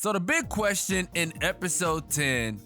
So the big question in episode 10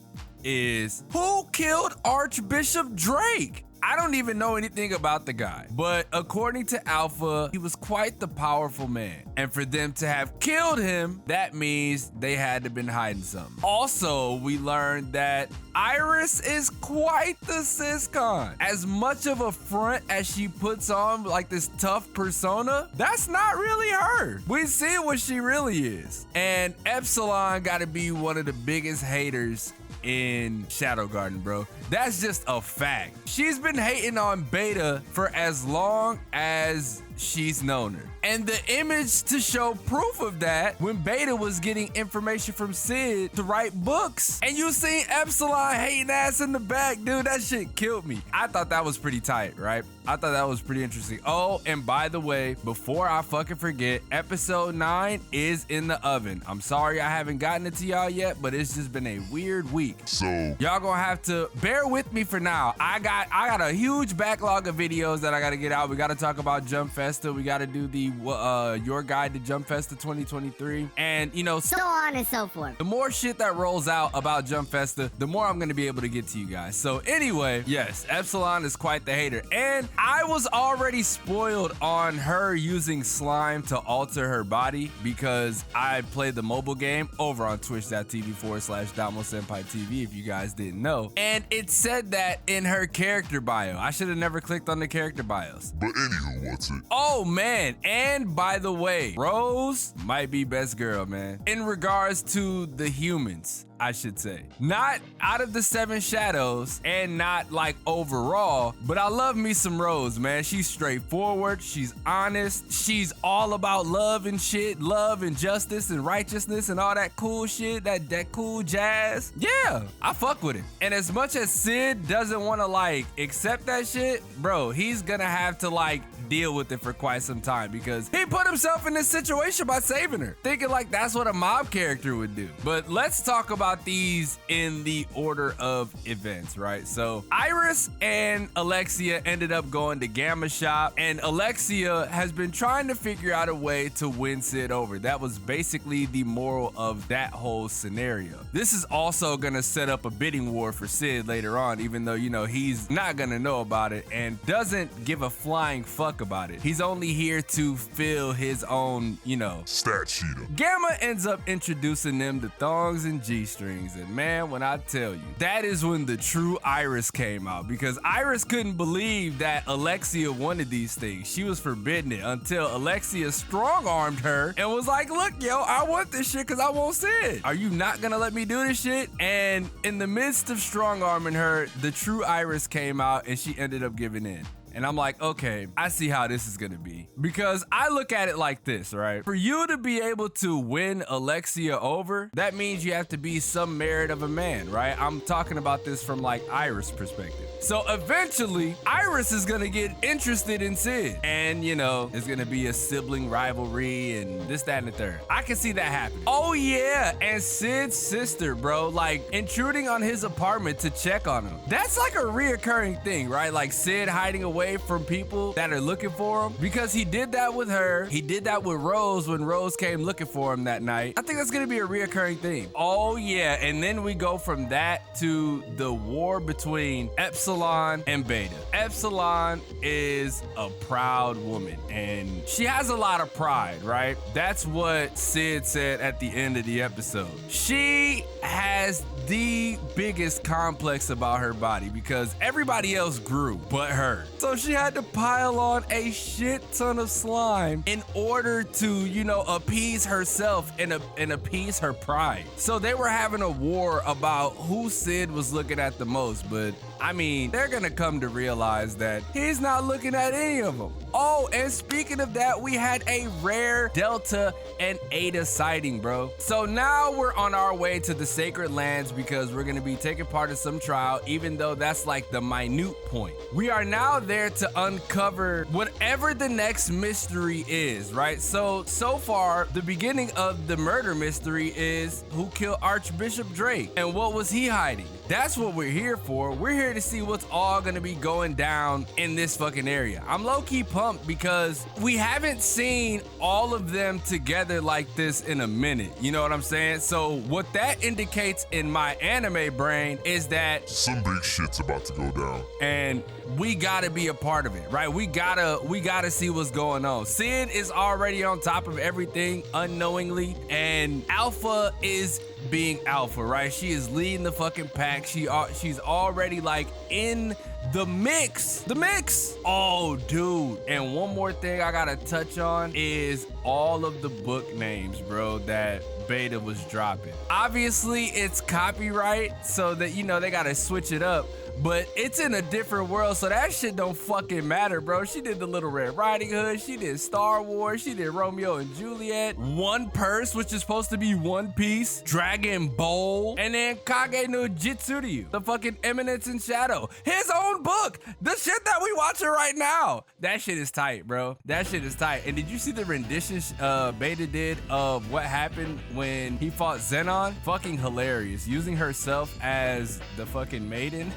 is, who killed Archbishop Drake? I don't even know anything about the guy, but according to Alpha, he was quite the powerful man. And for them to have killed him, that means they had to have been hiding something. Also, we learned that Iris is quite the siscon. As much of a front as she puts on, like this tough persona, that's not really her. We see what she really is. And Epsilon gotta be one of the biggest haters in Shadow Garden, bro. That's just a fact. She's been hating on Beta for as long as she's known her. And the image to show proof of that, when Beta was getting information from Sid to write books, and you seen Epsilon hating ass in the back, dude, that shit killed me. I thought that was pretty tight, right? I thought that was pretty interesting. Oh, and by the way, before I fucking forget, episode 9 is in the oven. I'm sorry I haven't gotten it to y'all yet, but it's just been a weird week. So y'all gonna have to bear with me for now. I got a huge backlog of videos that I gotta get out. We gotta talk about Jump Festa. We gotta do the your guide to Jump Festa 2023, and you know, so on and so forth. The more shit that rolls out about Jump Festa, the more I'm gonna be able to get to you guys. So anyway, yes, Epsilon is quite the hater, and I was already spoiled on her using slime to alter her body because I played the mobile game over on twitch.tv/DomoSenpaix TV, if you guys didn't know, and it said that in her character bio. I should have never clicked on the character bios. But anywho, what's it? Oh man, and by the way, Rose might be best girl, man. In regards to the humans, I should say. Not out of the 7 shadows and not like overall, but I love me some Rose, man. She's straightforward, she's honest, she's all about love and shit, love and justice and righteousness and all that cool shit, that cool jazz. Yeah, I fuck with it. And as much as Sid doesn't want to like accept that shit, bro, he's gonna have to like deal with it for quite some time because he put himself in this situation by saving her, thinking like that's what a mob character would do. But let's talk about these in the order of events, right? So Iris and Alexia ended up going to Gamma Shop, and Alexia has been trying to figure out a way to win Sid over. That was basically the moral of that whole scenario. This is also gonna set up a bidding war for Sid later on, even though, you know, he's not gonna know about it and doesn't give a flying fuck about it. He's only here to fill his own, you know, stat sheet. Gamma ends up introducing them to thongs and G-strings, and man, when I tell you, that is when the true Iris came out, because Iris couldn't believe that Alexia wanted these things. She was forbidding it until Alexia strong-armed her and was like, look, yo, I want this shit because I want Sid. Are you not gonna let me do this shit? And in the midst of strong-arming her, the true Iris came out and she ended up giving in. And I'm like, okay, I see how this is gonna be. Because I look at it like this, right? For you to be able to win Alexia over, that means you have to be some merit of a man, right? I'm talking about this from like Iris' perspective. So eventually, Iris is gonna get interested in Sid. And you know, it's gonna be a sibling rivalry and this, that, and the third. I can see that happen. Oh yeah, and Sid's sister, bro, like intruding on his apartment to check on him. That's like a reoccurring thing, right? Like Sid hiding away from people that are looking for him, because he did that with her. He did that with Rose when Rose came looking for him that night. I think that's gonna be a reoccurring theme. Oh yeah, and then we go from that to the war between Epsilon and Beta. Epsilon is a proud woman and she has a lot of pride, right? That's what Sid said at the end of the episode. She has the biggest complex about her body because everybody else grew but her. So she had to pile on a shit ton of slime in order to, you know, appease herself and appease her pride. So they were having a war about who Sid was looking at the most, but I mean, they're gonna come to realize that he's not looking at any of them. Oh, and speaking of that, we had a rare Delta and Ada sighting, bro. So now we're on our way to the Sacred Lands because we're gonna be taking part in some trial, even though that's like the minute point. We are now there to uncover whatever the next mystery is, right? So far, the beginning of the murder mystery is who killed Archbishop Drake and what was he hiding? That's what we're here for. We're here to see what's all gonna be going down in this fucking area. I'm low-key pumped pumped because we haven't seen all of them together like this in a minute. You know what I'm saying? So what that indicates in my anime brain is that some big shit's about to go down. And we gotta be a part of it, right? We gotta see what's going on. Sid is already on top of everything unknowingly, and Alpha is being Alpha, right? She is leading the fucking pack. She's already like in the mix. Oh, dude. And one more thing I gotta touch on is all of the book names, bro, that Beta was dropping. Obviously, it's copyright, so that, you know, they gotta switch it up. But it's in a different world, so that shit don't fucking matter, bro. She did the Little Red Riding Hood, she did Star Wars, she did Romeo and Juliet, One Purse, which is supposed to be One Piece, Dragon Ball, and then Kage no Jitsuryu, the fucking Eminence and Shadow. His own book, the shit that we watching right now. That shit is tight, bro. That shit is tight. And did you see the rendition Beta did of what happened when he fought Zenon? Fucking hilarious. Using herself as the fucking maiden.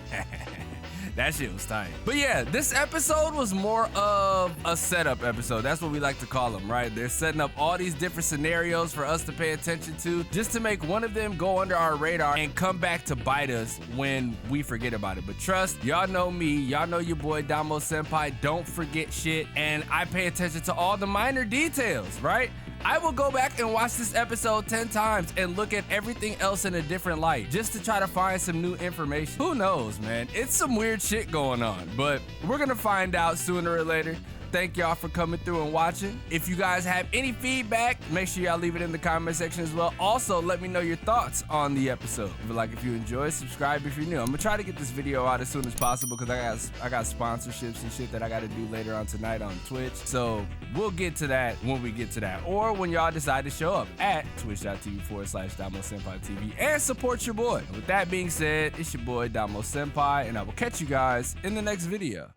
That shit was tight. But yeah, this episode was more of a setup episode. That's what we like to call them, right? They're setting up all these different scenarios for us to pay attention to, just to make one of them go under our radar and come back to bite us when we forget about it. But trust, y'all know me, y'all know your boy XDomoSenpaix, don't forget shit, and I pay attention to all the minor details, right? I will go back and watch this episode 10 times and look at everything else in a different light just to try to find some new information. Who knows, man? It's some weird shit going on, but we're gonna find out sooner or later. Thank y'all for coming through and watching. If you guys have any feedback, make sure y'all leave it in the comment section as well. Also, let me know your thoughts on the episode. If you enjoy, subscribe if you're new. I'm gonna try to get this video out as soon as possible because I got sponsorships and shit that I gotta do later on tonight on Twitch. So we'll get to that when we get to that. Or when y'all decide to show up at twitch.tv/XDomoSenpaixTV and support your boy. And with that being said, it's your boy XDomoSenpaix, and I will catch you guys in the next video.